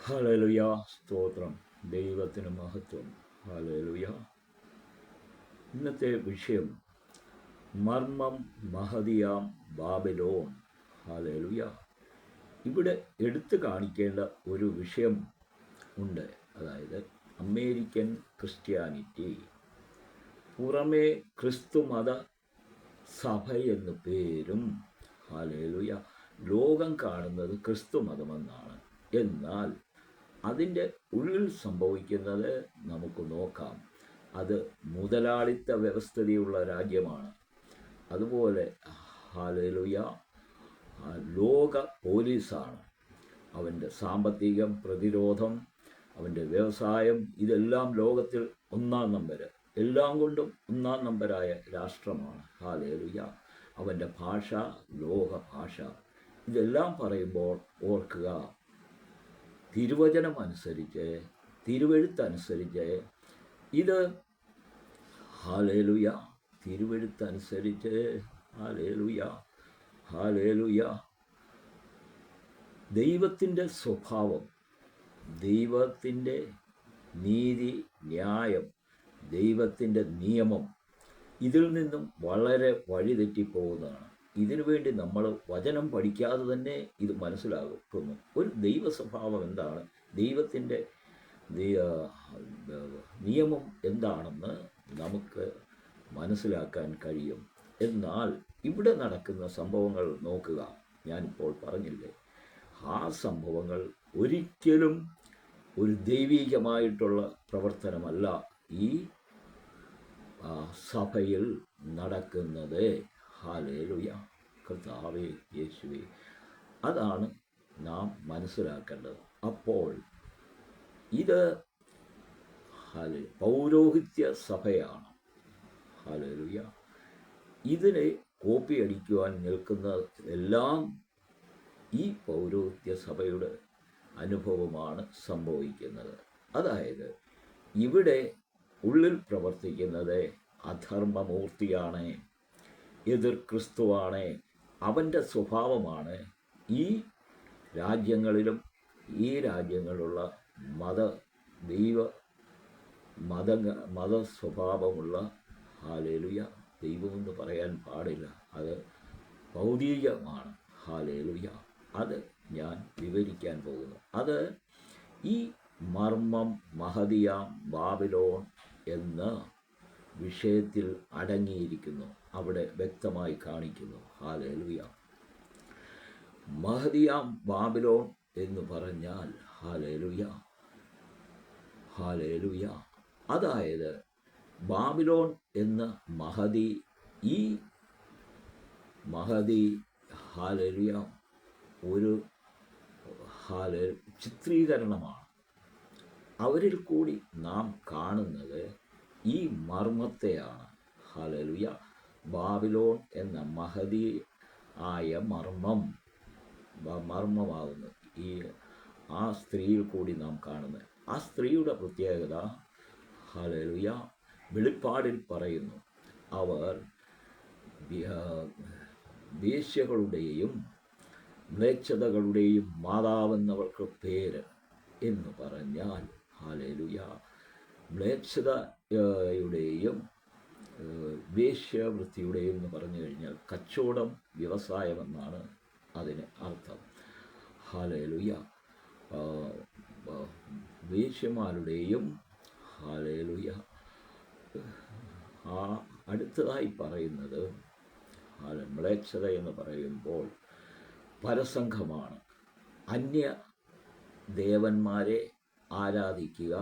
Hallelujah. സ്തോത്രം. ദൈവത്തിന് മഹത്വം. ഹല്ലേലൂയ. ഇന്നത്തെ വിഷയം മർമ്മം മഹതിയാം ബാബിലോൺ. ഹല്ലേലൂയ. ഇവിടെ എടുത്തു കാണിക്കേണ്ട ഒരു വിഷയം ഉണ്ട്. അതായത് അമേരിക്കൻ ക്രിസ്ത്യാനിറ്റി, പുറമേ ക്രിസ്തുമത സഭ എന്ന് പേരും, ഹല്ലേലൂയ, ലോകം കാണുന്നത് ക്രിസ്തുമതമെന്നാണ്. എന്നാൽ അതിൻ്റെ ഉള്ളിൽ സംഭവിക്കുന്നത് നമുക്ക് നോക്കാം. അത് മുതലാളിത്ത വ്യവസ്ഥതയുള്ള രാജ്യമാണ്. അതുപോലെ ഹല്ലേലൂയ ലോക പോലീസാണ്. അവൻ്റെ സാമ്പത്തികം, പ്രതിരോധം, അവൻ്റെ വ്യവസായം, ഇതെല്ലാം ലോകത്തിൽ ഒന്നാം നമ്പർ, എല്ലാം കൊണ്ടും ഒന്നാം നമ്പരായ രാഷ്ട്രമാണ്. ഹല്ലേലൂയ. അവൻ്റെ ഭാഷ ലോക ഭാഷ. ഇതെല്ലാം പറയുമ്പോൾ ഓർക്കുക, തിരുവചനം അനുസരിച്ച്, തിരുവെഴുത്തനുസരിച്ച് ഇത് ഹല്ലേലൂയ, തിരുവെഴുത്തനുസരിച്ച് ഹല്ലേലൂയ, ഹല്ലേലൂയ, ദൈവത്തിൻ്റെ സ്വഭാവം, ദൈവത്തിൻ്റെ നീതി, ന്യായം, ദൈവത്തിൻ്റെ നിയമം ഇതിൽ നിന്നും വളരെ വഴിതെറ്റിപ്പോകുന്നതാണ്. ഇതിനു വേണ്ടി നമ്മൾ വചനം പഠിക്കാതെ തന്നെ ഇത് മനസ്സിലാക്കുന്നു. ഒരു ദൈവ സ്വഭാവം എന്താണ്, ദൈവത്തിൻ്റെ നിയമം എന്താണെന്ന് നമുക്ക് മനസ്സിലാക്കാൻ കഴിയും. എന്നാൽ ഇവിടെ നടക്കുന്ന സംഭവങ്ങൾ നോക്കുക. ഞാനിപ്പോൾ പറഞ്ഞില്ലേ, ആ സംഭവങ്ങൾ ഒരിക്കലും ഒരു ദൈവീകമായിട്ടുള്ള പ്രവർത്തനമല്ല ഈ സഭയിൽ നടക്കുന്നത്. ഹല്ലേലൂയ. കർത്താവേ യേശുവേ, അതാണ് നാം മനസ്സിലാക്കേണ്ടത്. അപ്പോൾ ഇത് പൗരോഹിത്യ സഭയാണ്. ഹല്ലേലൂയ. ഇതിനെ കോപ്പി അടിക്കുവാൻ നിൽക്കുന്ന എല്ലാം ഈ പൗരോഹിത്യ സഭയുടെ അനുഭവമാണ് സംഭവിക്കുന്നത്. അതായത് ഇവിടെ ഉള്ളിൽ പ്രവർത്തിക്കുന്നത് അധർമ്മമൂർത്തിയാണ്, എതിർ ക്രിസ്തുവാണ്, അവൻ്റെ സ്വഭാവമാണ്. ഈ രാജ്യങ്ങളിലും ഈ രാജ്യങ്ങളിലുള്ള മത സ്വഭാവമുള്ള ഹല്ലേലൂയ, ദൈവമെന്ന് പറയാൻ പാടില്ല, അത് ഭൗതികമാണ്. ഹല്ലേലൂയ. അത് ഞാൻ വിവരിക്കാൻ പോകുന്നു. അത് ഈ മർമ്മം മഹതിയാം ബാബിലോൺ എന്ന വിഷയത്തിൽ അടങ്ങിയിരിക്കുന്നു. അവിടെ വ്യക്തമായി കാണിക്കുന്നു. ഹല്ലേലൂയ. മഹതിയാം ബാബിലോൺ എന്ന് പറഞ്ഞാൽ ഹല്ലേലൂയ, ഹല്ലേലൂയ, അതായത് ബാബിലോൺ എന്ന ഈ മഹതി ഹല്ലേലൂയ ഒരു ചിത്രീകരണമാണ്. അവരിൽ കൂടി നാം കാണുന്നത് ഈ മർമ്മത്തെയാണ്. ഹല്ലേലൂയ. ബാബിലോൺ എന്ന മഹതി ആയ മർമ്മമാകുന്നു ആ സ്ത്രീയിൽ കൂടി നാം കാണുന്നത്. ആ സ്ത്രീയുടെ പ്രത്യേകത ഹല്ലേലൂയ വെളിപ്പാടിൽ പറയുന്നു. അവർ വേശ്യകളുടെയും മ്ലേച്ഛതകളുടെയും മാതാവെന്നവർക്ക് പേര് എന്ന് പറഞ്ഞാൽ ഹല്ലേലൂയ, മ്ലേച്ഛതയുടെയും വേശ്യാവൃത്തിയുടെയും എന്ന് പറഞ്ഞു കഴിഞ്ഞാൽ കച്ചവടം, വ്യവസായമെന്നാണ് അതിന് അർത്ഥം. ഹല്ലേലൂയ. വേശ്യമാരുടെയും ഹല്ലേലൂയ. അടുത്തതായി പറയുന്നത് മ്ലേച്ഛത എന്ന് പറയുമ്പോൾ പരസംഘമാണ്, അന്യ ദേവന്മാരെ ആരാധിക്കുക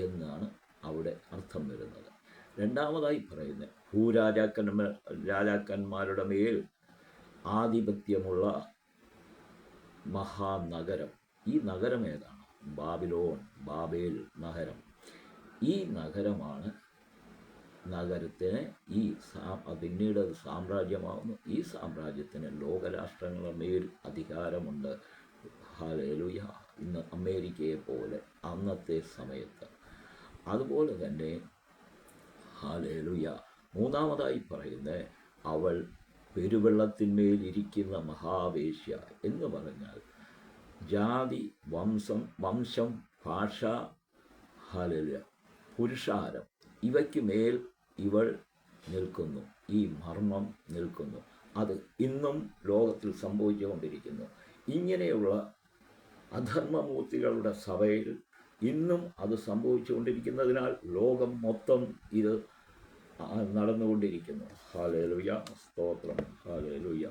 എന്നാണ് അവിടെ അർത്ഥം വരുന്നത്. രണ്ടാമതായി പറയുന്നത് രാജാക്കന്മാരുടെ മേൽ ആധിപത്യമുള്ള മഹാനഗരം. ഈ നഗരം ഏതാണ്? ബാബിലോൺ, ബാബേൽ നഗരം. ഈ നഗരമാണ് നഗരത്തിന് പിന്നീട് അത് സാമ്രാജ്യമാകുന്നു. ഈ സാമ്രാജ്യത്തിന് ലോകരാഷ്ട്രങ്ങളുടെ മേൽ അധികാരമുണ്ട്. ഹല്ലേലൂയ. ഇന്ന് അമേരിക്കയെ പോലെ അന്നത്തെ സമയത്ത്. അതുപോലെ തന്നെ ഹല്ലേലൂയ മൂന്നാമതായി പറയുന്നത് അവൾ പെരുവെള്ളത്തിന്മേൽ ഇരിക്കുന്ന മഹാവേശ്യ എന്ന് പറഞ്ഞാൽ ജാതി, വംശം, ഭാഷ, ഹല്ലേലൂയ, പുരുഷാരം, ഇവയ്ക്ക് മേൽ ഇവൾ നിൽക്കുന്നു. ഈ മർമ്മം നിൽക്കുന്നു. അത് ഇന്നും ലോകത്തിൽ സംഭവിച്ചുകൊണ്ടിരിക്കുന്നു. ഇങ്ങനെയുള്ള അധർമ്മമൂർത്തികളുടെ സഭയിൽ ഇന്നും അത് സംഭവിച്ചുകൊണ്ടിരിക്കുന്നതിനാൽ ലോകം മൊത്തം ഇത് നടന്നുകൊണ്ടിരിക്കുന്നു. ഹല്ലേലൂയ, സ്തോത്രം, ഹല്ലേലൂയ.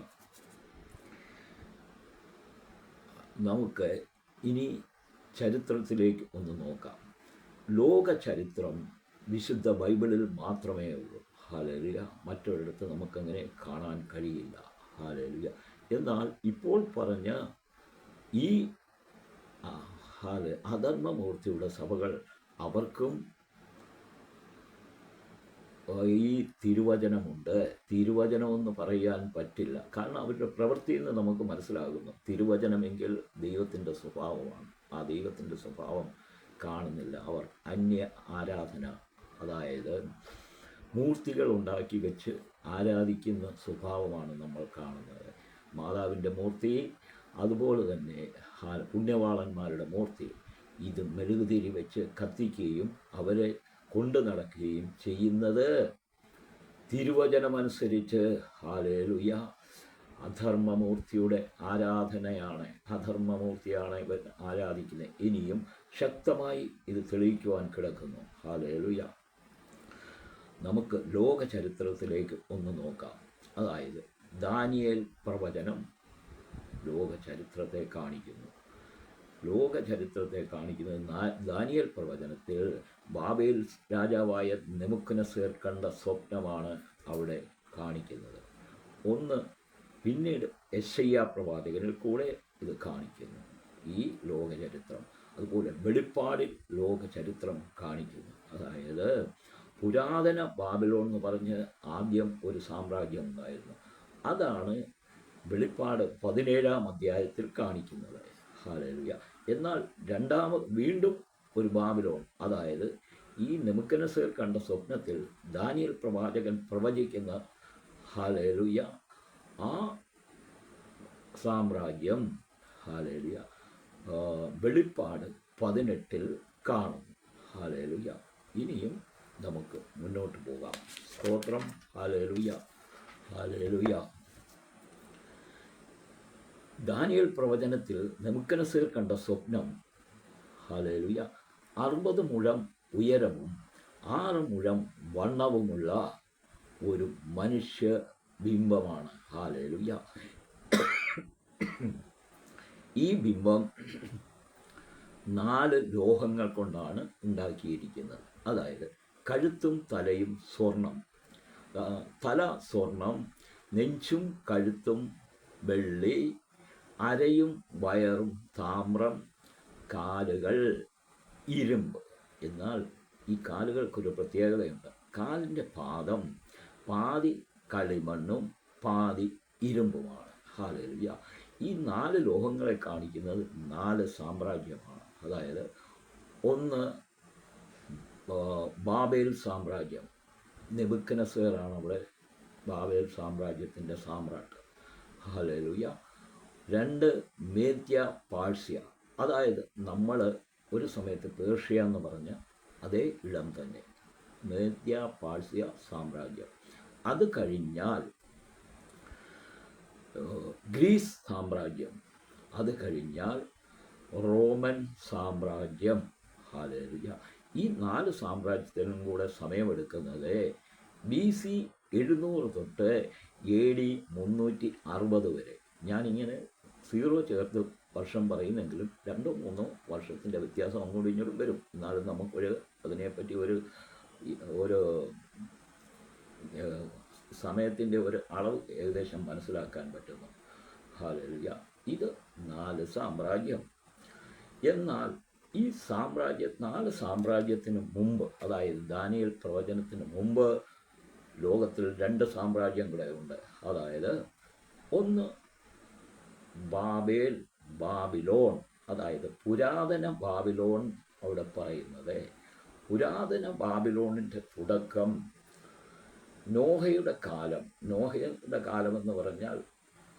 നമുക്ക് ഇനി ചരിത്രത്തിലേക്ക് ഒന്ന് നോക്കാം. ലോക ചരിത്രം വിശുദ്ധ ബൈബിളിൽ മാത്രമേ ഉള്ളൂ. ഹല്ലേലൂയ. മറ്റൊരിടത്ത് നമുക്കങ്ങനെ കാണാൻ കഴിയില്ല. ഹല്ലേലൂയ. എന്നാൽ ഇപ്പോൾ പറഞ്ഞ ഈ അധർമ്മമൂർത്തിയുടെ സഭകൾ, അവർക്കും ഈ തിരുവചനമുണ്ട്. തിരുവചനമെന്ന് പറയാൻ പറ്റില്ല, കാരണം അവരുടെ പ്രവൃത്തിയിൽ നിന്ന് നമുക്ക് മനസ്സിലാകുന്നു. തിരുവചനമെങ്കിൽ ദൈവത്തിൻ്റെ സ്വഭാവമാണ്. ആ ദൈവത്തിൻ്റെ സ്വഭാവം കാണുന്നില്ല. അവർ അന്യ ആരാധന, അതായത് മൂർത്തികൾ ഉണ്ടാക്കി വെച്ച് ആരാധിക്കുന്ന സ്വഭാവമാണ് നമ്മൾ കാണുന്നത്. മാതാവിൻ്റെ മൂർത്തി, അതുപോലെ തന്നെ പുണ്യവാളന്മാരുടെ മൂർത്തി, ഇത് മെഴുകുതിരി വെച്ച് കത്തിക്കുകയും അവരെ കൊണ്ടു നടക്കുകയും ചെയ്യുന്നത് തിരുവചനമനുസരിച്ച് ഹല്ലേലൂയ അധർമ്മമൂർത്തിയുടെ ആരാധനയാണ്. അധർമ്മമൂർത്തിയാണ് ഇവർ ആരാധിക്കുന്നത്. ഇനിയും ശക്തമായി ഇത് തെളിയിക്കുവാൻ കിടക്കുന്നു. ഹല്ലേലൂയ. നമുക്ക് ലോക ചരിത്രത്തിലേക്ക് ഒന്ന് നോക്കാം. അതായത് ദാനിയേൽ പ്രവചനം ലോക ചരിത്രത്തെ കാണിക്കുന്നു. ലോക ചരിത്രത്തെ കാണിക്കുന്നത് ദാനിയേൽ പ്രവചനത്തിൽ ബാബേൽ രാജാവായ നെബൂഖദ്നേസർ കണ്ട സ്വപ്നമാണ് അവിടെ കാണിക്കുന്നത്. ഒന്ന് പിന്നീട് യെശയ്യാ പ്രവാചകനിൽ കൂടെ ഇത് കാണിക്കുന്നു, ഈ ലോക ചരിത്രം. അതുപോലെ വെളിപ്പാടിൽ ലോക ചരിത്രം കാണിക്കുന്നു. അതായത് പുരാതന ബാബിലോൺ എന്ന് പറഞ്ഞ് ആദ്യം ഒരു സാമ്രാജ്യം ഉണ്ടായിരുന്നു. അതാണ് വെളിപ്പാട് 17-ാം അധ്യായത്തിൽ കാണിക്കുന്നത്. ഹല്ലേലൂയ. എന്നാൽ വീണ്ടും ഒരു ബാബിലോൺ, അതായത് ഈ നെബൂഖദ്നേസർ കണ്ട സ്വപ്നത്തിൽ ദാനിയേൽ പ്രവാചകൻ പ്രവചിക്കുന്ന ഹല്ലേലൂയ ആ സാമ്രാജ്യം ഹല്ലേലൂയ വെളിപ്പാട് 18-ൽ കാണുന്നു. ഹല്ലേലൂയ. ഇനിയും നമുക്ക് മുന്നോട്ട് പോകാം. സ്തോത്രം. Hallelujah, hallelujah. ദാനിയേൽ പ്രവചനത്തിൽ നെബൂഖദ്നേസർ കണ്ട സ്വപ്നം ഹല്ലേലൂയ 60 മുഴം ഉയരവും 6 മുഴം വണ്ണവുമുള്ള ഒരു മനുഷ്യ ബിംബമാണ്. ഹല്ലേലൂയ. ഈ ബിംബം 4 ലോഹങ്ങൾ കൊണ്ടാണ് ഉണ്ടാക്കിയിരിക്കുന്നത്. അതായത് കഴുത്തും തലയും സ്വർണം, തല സ്വർണം, നെഞ്ചും കഴുത്തും വെള്ളി, അരയും വയറും താമ്രം, കാലുകൾ ഇരുമ്പ്. എന്നാൽ ഈ കാലുകൾക്കൊരു പ്രത്യേകതയുണ്ട്. കാലിൻ്റെ പാദം പാതി കളിമണ്ണും പാതി ഇരുമ്പുമാണ്. ഹല്ലേലൂയ. ഈ 4 ലോഹങ്ങളെ കാണിക്കുന്നത് 4 സാമ്രാജ്യമാണ്. അതായത് ഒന്ന് ബാബേൽ സാമ്രാജ്യം, നെബൂഖദ്നേസറാണ് അവിടെ ബാബേൽ സാമ്രാജ്യത്തിൻ്റെ സാമ്രാട്ട്. ഹല്ലേലൂയ. 2 മേദ്യ പാഴ്സ്യ, അതായത് നമ്മൾ ഒരു സമയത്ത് പേർഷ്യ എന്ന് പറഞ്ഞ അതേ ഇടം തന്നെ, മേദ്യ പാഴ്സ്യ സാമ്രാജ്യം. അത് കഴിഞ്ഞാൽ ഗ്രീസ് സാമ്രാജ്യം, അത് കഴിഞ്ഞാൽ റോമൻ സാമ്രാജ്യം. ഹല്ലേലൂയ. ഈ 4 സാമ്രാജ്യത്തിനും കൂടെ സമയമെടുക്കുന്നത് BC 700 തൊട്ട് AD 360 വരെ. ഞാനിങ്ങനെ 0 ചേർത്ത് വർഷം പറയുന്നെങ്കിലും 2-3 വർഷത്തിൻ്റെ വ്യത്യാസം അങ്ങോട്ടും ഇങ്ങോട്ടും വരും. എന്നാലും നമുക്കൊരു അതിനെപ്പറ്റി ഒരു സമയത്തിൻ്റെ ഒരു അളവ് ഏകദേശം മനസ്സിലാക്കാൻ പറ്റുന്നു. ഹല്ലേലൂയ. ഇത് 4 സാമ്രാജ്യം. എന്നാൽ ഈ 4 സാമ്രാജ്യത്തിന് മുമ്പ്, അതായത് ദാനിയേൽ പ്രവചനത്തിന് മുമ്പ് ലോകത്തിൽ 2 സാമ്രാജ്യങ്ങളെ ഉണ്ട്. അതായത് ഒന്ന് ബാബിലോൺ, അതായത് പുരാതന ബാബിലോൺ. അവിടെ പറയുന്നത് പുരാതന ബാബിലോണിൻ്റെ തുടക്കം നോഹയുടെ കാലം. നോഹയുടെ കാലമെന്ന് പറഞ്ഞാൽ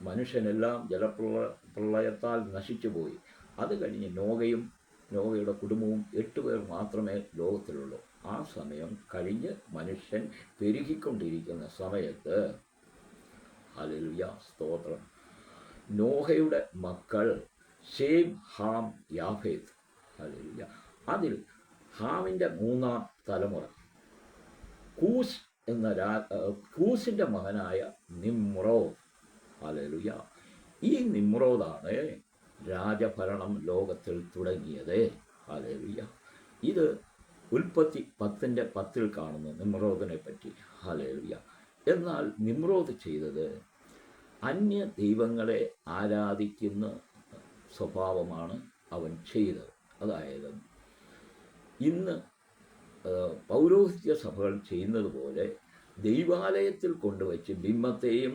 മനുഷ്യനെല്ലാം ജലപ്രളയത്താൽ നശിച്ചു പോയി. അത് കഴിഞ്ഞ് നോവയുടെ കുടുംബവും 8 പേർ മാത്രമേ ലോകത്തിലുള്ളൂ. ആ സമയം കഴിഞ്ഞ് മനുഷ്യൻ പെരുകിക്കൊണ്ടിരിക്കുന്ന സമയത്ത്, ഹല്ലേലൂയ, സ്തോത്രം, നോഹയുടെ മക്കൾ ഷേം, ഹാം, യാഫേത്ത്. ഹല്ലേലൂയ. അതിൽ ഹാമിൻ്റെ 3-ാം തലമുറ കൂസ് കൂസിൻ്റെ മകനായ നിമ്രോദ്. ഹല്ലേലൂയ. ഈ നിമ്രോദാണ് രാജഭരണം ലോകത്തിൽ തുടങ്ങിയത്. ഹല്ലേലൂയ. ഇത് ഉൽപ്പത്തി 10:10 കാണുന്നു നിമ്രോദിനെ പറ്റി. ഹല്ലേലൂയ. എന്നാൽ നിമ്രോദ് ചെയ്തത് അന്യ ദൈവങ്ങളെ ആരാധിക്കുന്ന സ്വഭാവമാണ് അവൻ ചെയ്തത്. അതായത് ഇന്ന് പൗരോഹിത്യ സഭകൾ ചെയ്യുന്നത് പോലെ ദൈവാലയത്തിൽ കൊണ്ടുവച്ച് ബിംബത്തെയും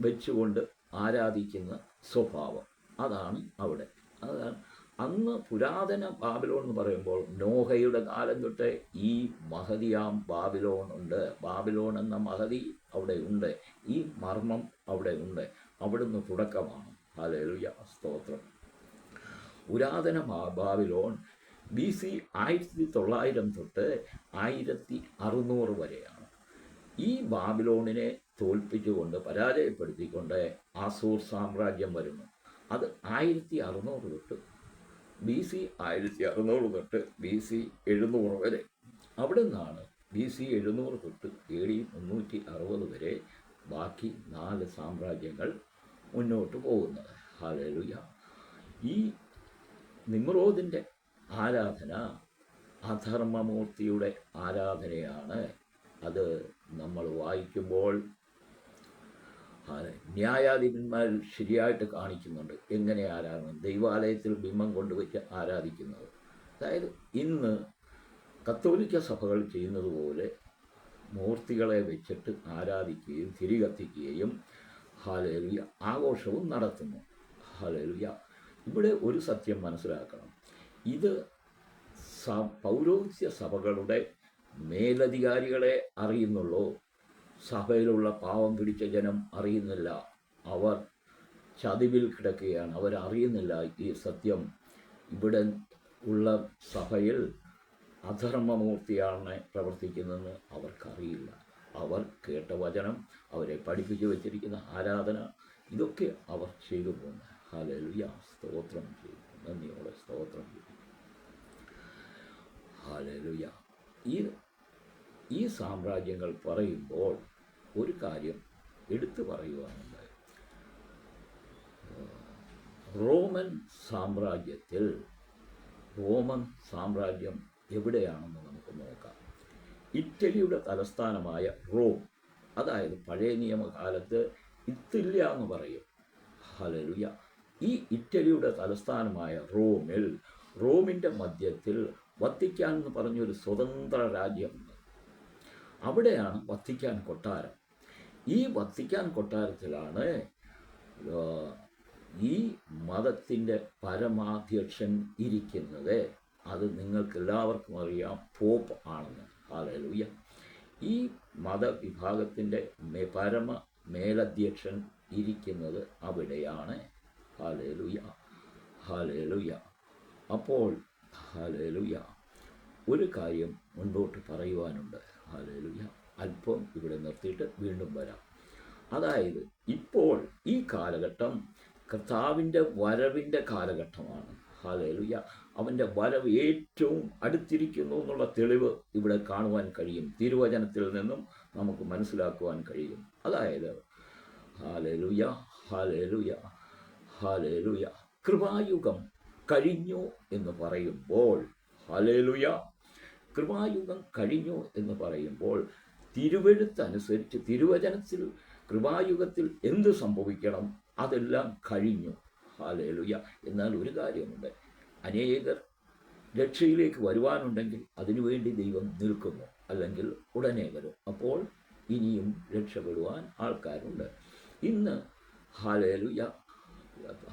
വെച്ചുകൊണ്ട് ആരാധിക്കുന്ന സ്വഭാവം, അതാണ് അവിടെ. അതാണ് അന്ന് പുരാതന ബാബിലോൺ എന്ന് പറയുമ്പോൾ നോഹയുടെ കാലം തൊട്ട് ഈ മഹതിയാം ബാബിലോൺ ഉണ്ട്. ബാബിലോൺ എന്ന മഹതി അവിടെ ഉണ്ട്. ഈ മർമ്മം അവിടെ ഉണ്ട്. അവിടുന്ന് തുടക്കമാണ്. ഹല്ലേലൂയ, സ്തോത്രം. പുരാതന ബാബിലോൺ BC 1900 തൊട്ട് 1600 വരെയാണ്. ഈ ബാബിലോണിനെ തോൽപ്പിച്ചുകൊണ്ട് പരാജയപ്പെടുത്തിക്കൊണ്ട് അസൂർ സാമ്രാജ്യം വരുന്നു. അത് 1600 തൊട്ട് BC 1600 തൊട്ട് BC 700 വരെ. അവിടെ നിന്നാണ് BC 700 തൊട്ട് AD 360 വരെ ബാക്കി 4 സാമ്രാജ്യങ്ങൾ മുന്നോട്ട് പോകുന്നത്. ഹല്ലേലൂയ. ഈ നിമ്രോദിൻ്റെ ആരാധന അധർമ്മമൂർത്തിയുടെ ആരാധനയാണ്. അത് നമ്മൾ വായിക്കുമ്പോൾ ന്യായാധിപന്മാർ ശരിയായിട്ട് കാണിക്കുന്നുണ്ട് എങ്ങനെ ആരാധന. ദൈവാലയത്തിൽ ബിംബം കൊണ്ടുവച്ച് ആരാധിക്കുന്നത്. അതായത് ഇന്ന് കത്തോലിക്ക സഭകൾ ചെയ്യുന്നത് പോലെ മൂർത്തികളെ വെച്ചിട്ട് ആരാധിക്കുകയും തിരികത്തിക്കുകയും ഹല്ലേലൂയ ആഘോഷവും നടത്തുന്നു. ഹല്ലേലൂയ. ഇവിടെ ഒരു സത്യം മനസ്സിലാക്കണം. ഇത് പൗരോഹിത്യ സഭകളുടെ മേലധികാരികളെ അറിയുന്നുള്ളൂ. സഭയിലുള്ള പാവം പിടിച്ച ജനം അറിയുന്നില്ല. അവർ ചതിവിൽ കിടക്കുകയാണ്. അവരറിയുന്നില്ല ഈ സത്യം. ഇവിടെ ഉള്ള സഭയിൽ അധർമ്മമൂർത്തിയാണ് പ്രവർത്തിക്കുന്നതെന്ന് അവർക്കറിയില്ല. അവർ കേട്ട വചനം, അവരെ പഠിപ്പിച്ചു വച്ചിരിക്കുന്ന ആരാധന, ഇതൊക്കെ അവർ ചെയ്തു പോകുന്നു. ഹല്ലേലൂയ, സ്തോത്രം ചെയ്തു. നന്ദിയോടെ സ്തോത്രം ചെയ്തു. ഹല്ലേലൂയ. ഈ സാമ്രാജ്യങ്ങൾ പറയുമ്പോൾ ഒരു കാര്യം എടുത്തു പറയുവാനുണ്ട്. റോമൻ സാമ്രാജ്യം എവിടെയാണെന്ന് നമുക്ക് നോക്കാം. ഇറ്റലിയുടെ തലസ്ഥാനമായ റോം, അതായത് പഴയ നിയമകാലത്ത് ഇത്തില്യ എന്ന് പറയും. ഹല്ലേലൂയ. ഈ ഇറ്റലിയുടെ തലസ്ഥാനമായ റോമിൻ്റെ മധ്യത്തിൽ വത്തിക്കാൻ എന്ന് പറഞ്ഞൊരു സ്വതന്ത്ര രാജ്യമുണ്ട്. അവിടെയാണ് വത്തിക്കാൻ കൊട്ടാരം. ഈ വത്തിക്കാൻ കൊട്ടാരത്തിലാണ് ഈ മതത്തിൻ്റെ പരമാധ്യക്ഷൻ ഇരിക്കുന്നത്. അത് നിങ്ങൾക്കെല്ലാവർക്കും അറിയാം, പോപ്പ് ആണെന്ന്. ഹല്ലേലൂയ. ഈ മതവിഭാഗത്തിൻ്റെ പരമ മേലധ്യക്ഷൻ ഇരിക്കുന്നത് അവിടെയാണ്. Hallelujah, hallelujah. അപ്പോൾ ഹല്ലേലൂയ, ഒരു കാര്യം മുൻപോട്ട് പറയുവാനുണ്ട്. ഹല്ലേലൂയ. അല്പം ഇവിടെ നിർത്തിയിട്ട് വീണ്ടും വരാം. അതായത് ഇപ്പോൾ ഈ കാലഘട്ടം കർത്താവിൻ്റെ വരവിൻ്റെ കാലഘട്ടമാണ്. ഹല്ലേലൂയ. അവൻ്റെ വരവ് ഏറ്റവും അടുത്തിരിക്കുന്നു എന്നുള്ള തെളിവ് ഇവിടെ കാണുവാൻ കഴിയും. തിരുവചനത്തിൽ നിന്നും നമുക്ക് മനസ്സിലാക്കുവാൻ കഴിയും. അതായത് ഹല്ലേലൂയ, ഹല്ലേലൂയ, ഹല്ലേലൂയ, കൃപായുഗം കഴിഞ്ഞു എന്ന് പറയുമ്പോൾ, ഹല്ലേലൂയ, കൃപായുഗം കഴിഞ്ഞു എന്ന് പറയുമ്പോൾ തിരുവെഴുത്തനുസരിച്ച് തിരുവചനത്തിൽ കൃപായുഗത്തിൽ എന്ത് സംഭവിക്കണം അതെല്ലാം കഴിഞ്ഞു. ഹല്ലേലൂയ. എന്നാൽ ഒരു കാര്യമുണ്ട്, അനേകർ രക്ഷയിലേക്ക് വരുവാനുണ്ടെങ്കിൽ അതിനുവേണ്ടി ദൈവം നിൽക്കുന്നു, അല്ലെങ്കിൽ ഉടനെ വരും. അപ്പോൾ ഇനിയും രക്ഷപ്പെടുവാൻ ആൾക്കാരുണ്ട്. ഇന്ന് ഹല്ലേലൂയ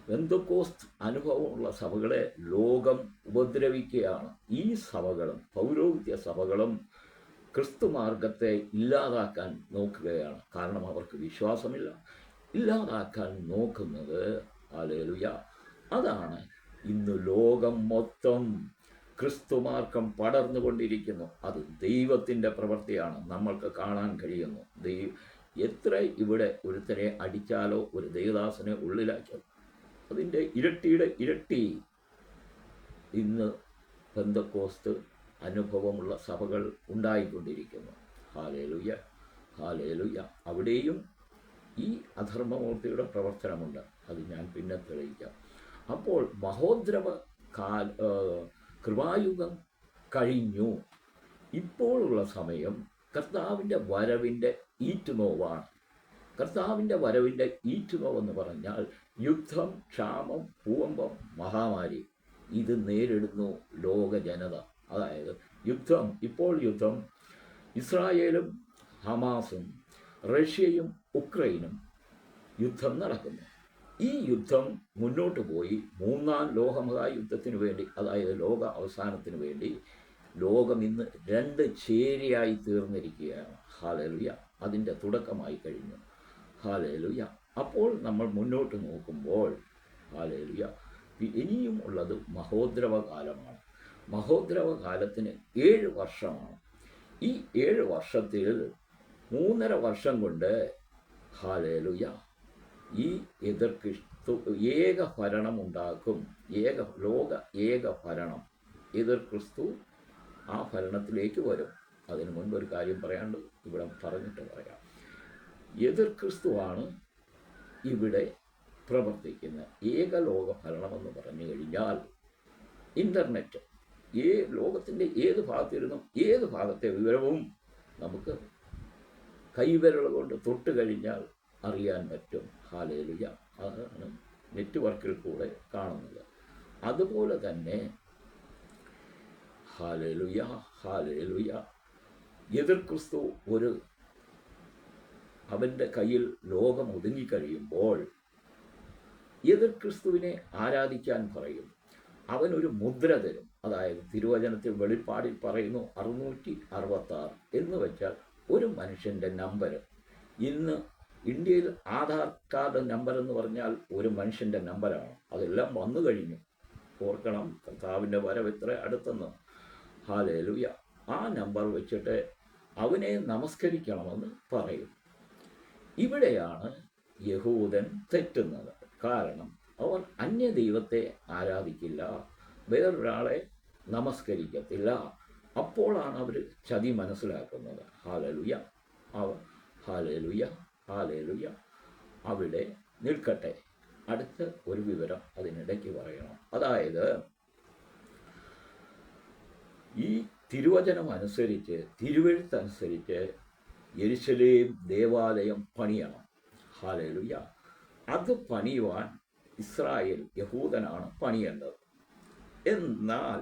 പെന്തക്കോസ്ത് അനുഭവമുള്ള സഭകളെ ലോകം ഉപദ്രവിക്കുകയാണ്. ഈ സഭകളും പൗരോഹിത്യ സഭകളും ക്രിസ്തുമാർഗത്തെ ഇല്ലാതാക്കാൻ നോക്കുകയാണ്. കാരണം അവർക്ക് വിശ്വാസമില്ല. ഇല്ലാതാക്കാൻ നോക്കുന്നത് ഹല്ലേലൂയ അതാണ് ഇന്ന് ലോകം മൊത്തം ക്രിസ്തുമാർക്കം പടർന്നുകൊണ്ടിരിക്കുന്നു. അത് ദൈവത്തിൻ്റെ പ്രവൃത്തിയാണ്, നമ്മൾക്ക് കാണാൻ കഴിയുന്നു. എത്ര ഇവിടെ ഒരുത്തനെ അടിച്ചാലോ ഒരു ദേവദാസനെ ഉള്ളിലാക്കിയോ അതിൻ്റെ ഇരട്ടിയുടെ ഇരട്ടി ഇന്ന് പെന്തക്കോസ്ത് അനുഭവമുള്ള സഭകൾ ഉണ്ടായിക്കൊണ്ടിരിക്കുന്നു. Hallelujah, hallelujah. അവിടെയും ഈ അധർമ്മമൂർത്തിയുടെ പ്രവർത്തനമുണ്ട്. അത് ഞാൻ പിന്നെ തെളിയിക്കാം. അപ്പോൾ മഹോദ്രവ കൃപായുഗം കഴിഞ്ഞു. ഇപ്പോഴുള്ള സമയം കർത്താവിൻ്റെ വരവിൻ്റെ ഈറ്റുനോവാണ്. കർത്താവിൻ്റെ വരവിൻ്റെ ഈറ്റുനോവെന്ന് പറഞ്ഞാൽ യുദ്ധം, ക്ഷാമം, ഭൂകമ്പം, മഹാമാരി. ഇത് നേരിടുന്നു ലോക ജനത. അതായത് ഇപ്പോൾ യുദ്ധം ഇസ്രായേലും ഹമാസും റഷ്യയും ഉക്രൈനും യുദ്ധം നടക്കുന്നു. ഈ യുദ്ധം മുന്നോട്ട് പോയി മൂന്നാം ലോകമഹായുദ്ധത്തിന് വേണ്ടി, അതായത് ലോക അവസാനത്തിന് വേണ്ടി ലോകം ഇന്ന് 2 ചേരിയായി തീർന്നിരിക്കുകയാണ്. ഹാലേലുയ. അതിൻ്റെ തുടക്കമായി കഴിഞ്ഞു. ഹാലേലുയ. അപ്പോൾ നമ്മൾ മുന്നോട്ട് നോക്കുമ്പോൾ ഹാലേലുയ ഇനിയും ഉള്ളത് മഹോദ്രവകാലമാണ്. മഹോദ്രവകാലത്തിന് 7 വർഷമാണ്. ഈ 7 വർഷത്തിൽ 3.5 വർഷം കൊണ്ട് ഹാലേലുയ ഈ എതിർ ക്രിസ്തു ഏക ഭരണം ഉണ്ടാക്കും. ഏക ഭരണം, എതിർ ക്രിസ്തു ആ ഭരണത്തിലേക്ക് വരും. അതിനു മുൻപ് ഒരു കാര്യം പറയാണ്ട് ഇവിടെ പറഞ്ഞിട്ട് പറയാം. എതിർ ക്രിസ്തുവാണ് ഇവിടെ പ്രവർത്തിക്കുന്നത്. ഏകലോക ഭരണമെന്ന് പറഞ്ഞു കഴിഞ്ഞാൽ ഇൻ്റർനെറ്റ്, ലോകത്തിൻ്റെ ഏത് ഭാഗത്തിരുന്നും ഏത് ഭാഗത്തെ വിവരവും നമുക്ക് കൈവിരൽ കൊണ്ട് തൊട്ട് കഴിഞ്ഞാൽ അറിയാൻ പറ്റും. ഹാലേലുയ. അതാണ് നെറ്റ്വർക്കിൽ കൂടെ കാണുന്നത്. അതുപോലെ തന്നെ ഹാലേലുയ, ഹാലേലുയ എതിർ ക്രിസ്തു അവൻ്റെ കയ്യിൽ ലോകം ഒതുങ്ങിക്കഴിയുമ്പോൾ എതിർ ക്രിസ്തുവിനെ ആരാധിക്കാൻ പറയും. അവനൊരു മുദ്ര തരും. അതായത് തിരുവചനത്തിൽ വെളിപ്പാടിൽ പറയുന്നു 666 എന്ന് വെച്ചാൽ ഒരു മനുഷ്യൻ്റെ നമ്പർ. ഇന്ന് ഇന്ത്യയിൽ ആധാർ കാർഡ് നമ്പർ എന്ന് പറഞ്ഞാൽ ഒരു മനുഷ്യൻ്റെ നമ്പറാണ്. അതെല്ലാം വന്നു കഴിഞ്ഞു. ഓർക്കണം, കർത്താവിൻ്റെ വരവ് ഇത്ര അടുത്തെന്ന്. ഹാലേലുയ. ആ നമ്പർ വെച്ചിട്ട് അവനെ നമസ്കരിക്കണമെന്ന് പറയും. ഇവിടെയാണ് യഹൂദൻ തെറ്റുന്നത്. കാരണം അവർ അന്യദൈവത്തെ ആരാധിക്കില്ല, വേറൊരാളെ നമസ്കരിക്കത്തില്ല. അപ്പോഴാണ് അവർ ചതി മനസ്സിലാക്കുന്നത്. Hallelujah, hallelujah, hallelujah. അവിടെ നിൽക്കട്ടെ, അടുത്ത ഒരു വിവരം അതിനിടയ്ക്ക് പറയണം. അതായത് ഈ തിരുവചനം അനുസരിച്ച്, തിരുവെഴുത്തനുസരിച്ച് യെരുശലേം ദേവാലയം പണിയണം. ഹാലേലുയ. അത് പണിയുവാൻ ഇസ്രായേൽ, യഹൂദനാണ് പണിയേണ്ടത്. എന്നാൽ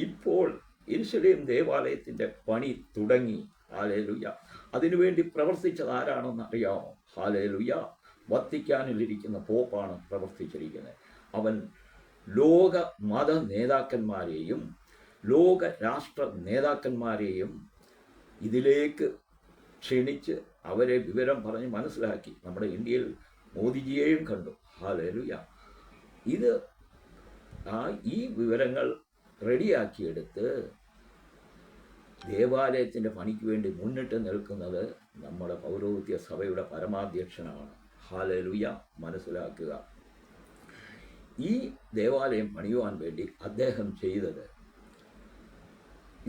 ഇപ്പോൾ യെരുശലേം ദേവാലയത്തിൻ്റെ പണി തുടങ്ങി. ഹാലേലുയ. അതിനുവേണ്ടി പ്രവർത്തിച്ചത് ആരാണെന്ന് അറിയാമോ? ഹാലേലുയ. വത്തിക്കാനിലിരിക്കുന്ന പോപ്പാണ് പ്രവർത്തിച്ചിരിക്കുന്നത്. അവൻ ലോക മത നേതാക്കന്മാരെയും ലോക രാഷ്ട്ര നേതാക്കന്മാരെയും ഇതിലേക്ക് ക്ഷണിച്ച് അവരെ വിവരം പറഞ്ഞ് മനസ്സിലാക്കി. നമ്മുടെ ഇന്ത്യയിൽ മോദിജിയെയും കണ്ടു. ഹാലേലുയ. ഈ വിവരങ്ങൾ റെഡിയാക്കിയെടുത്ത് ദേവാലയത്തിൻ്റെ പണിക്ക് വേണ്ടി മുന്നിട്ട് നിൽക്കുന്നത് നമ്മുടെ പൗരോഹിത്യ സഭയുടെ പരമാധ്യക്ഷനാണ്. ഹാലേലുയ. മനസ്സിലാക്കുക. ഈ ദേവാലയം പണിയുവാൻ വേണ്ടി അദ്ദേഹം ചെയ്തത്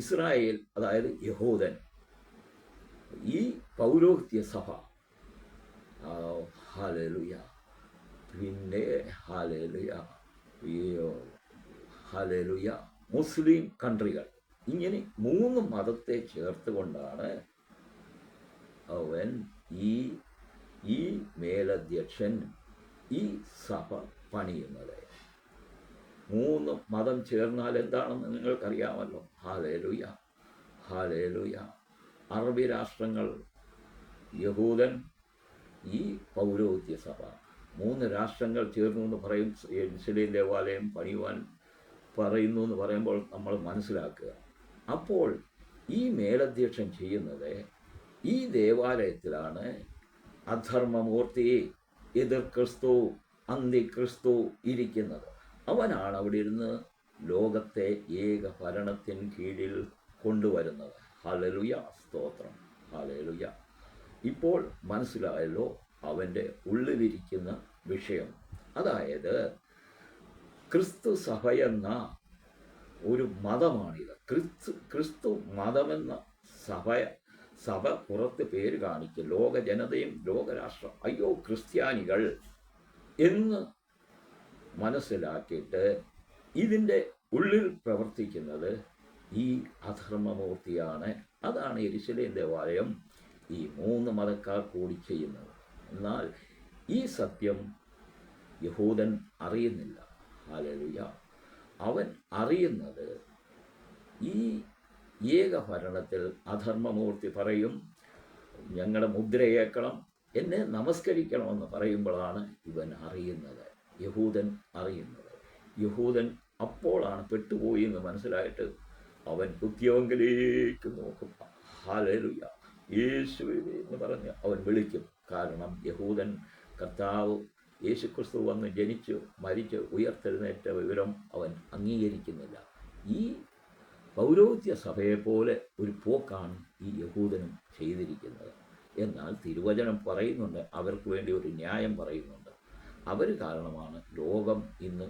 ഇസ്രായേൽ, അതായത് യഹൂദൻ, ഈ പൗരോഹിത്യ സഭ, ഹാലേലുയ, പിന്നെ ഹാലേലുയ, ഹാലേലുയ, മുസ്ലിം കൺട്രികൾ, ഇങ്ങനെ 3 മതത്തെ ചേർത്തുകൊണ്ടാണ് അവൻ ഈ മേലധ്യക്ഷൻ ഈ സഭ പണിയുന്നത്. 3 മതം ചേർന്നാൽ എന്താണെന്ന് നിങ്ങൾക്കറിയാമല്ലോ. Hallelujah, hallelujah. അറബി രാഷ്ട്രങ്ങൾ, യഹൂദൻ, ഈ പൗരോഹിത്യ സഭ, 3 രാഷ്ട്രങ്ങൾ ചേർന്നു എന്ന് പറയും. യെരുശലേം ദേവാലയം പണിയുവാൻ പറയുന്നു എന്ന് പറയുമ്പോൾ നമ്മൾ മനസ്സിലാക്കുക. അപ്പോൾ ഈ മേലധ്യക്ഷൻ ചെയ്യുന്നത് ഈ ദേവാലയത്തിലാണ് അധർമ്മമൂർത്തി, എതിർ ക്രിസ്തു, അന്തിക്രിസ്തു ഇരിക്കുന്നത്. അവനാണ് അവിടെ ഇരുന്ന് ലോകത്തെ ഏക ഭരണത്തിന് കീഴിൽ കൊണ്ടുവരുന്നത്. ഹല്ലേലൂയ, സ്തോത്രം, ഹല്ലേലൂയ. ഇപ്പോൾ മനസ്സിലായല്ലോ അവൻ്റെ ഉള്ളിലിരിക്കുന്ന വിഷയം. അതായത് ക്രിസ്തു സഭയെന്ന ഒരു മതമാണിത്. ക്രിസ്തു മതമെന്ന സഭ പുറത്ത് പേര് കാണിച്ച് ലോക ജനതയും ലോകരാഷ്ട്രം അയ്യോ ക്രിസ്ത്യാനികൾ എന്ന് മനസ്സിലാക്കിയിട്ട് ഇതിൻ്റെ ഉള്ളിൽ പ്രവർത്തിക്കുന്നത് ഈ അധർമ്മമൂർത്തിയാണ്. അതാണ് യെരുശലേം ദേവാലയം ഈ 3 മതക്കാർ കൂടി ചെയ്യുന്നത്. എന്നാൽ ഈ സത്യം യഹൂദൻ അറിയുന്നില്ല. ഹല്ലേലൂയ. അവൻ അറിയുന്നത് ഈ ഏകഭരണത്തിൽ അധർമ്മമൂർത്തി പറയും, ഞങ്ങളുടെ മുദ്രയേക്കണം, എന്നെ നമസ്കരിക്കണമെന്ന് പറയുമ്പോഴാണ് ഇവൻ അറിയുന്നത്, യഹൂദൻ അറിയുന്നത്. യഹൂദൻ അപ്പോഴാണ് പെട്ടുപോയി എന്ന് മനസ്സിലായിട്ട് അവൻ കുത്തിയവങ്കിലേക്ക് നോക്കും. ഹല്ലേലൂയ, യേശുവേ എന്ന് പറഞ്ഞ് അവൻ വിളിക്കും. കാരണം യഹൂദൻ കർത്താവ് യേശുക്രിസ്തു വന്ന് ജനിച്ച് മരിച്ച് ഉയർത്തെഴുന്നേറ്റ വിവരം അവൻ അംഗീകരിക്കുന്നില്ല. ഈ പൗരോഹിത്യ സഭയെപ്പോലെ ഒരു പോക്കാണ് ഈ യഹൂദനും ചെയ്തിരിക്കുന്നത്. എന്നാൽ തിരുവചനം പറയുന്നുണ്ട്, അവർക്ക് വേണ്ടി ഒരു ന്യായം പറയുന്നുണ്ട്. അവർ കാരണമാണ് ലോകം ഇന്ന്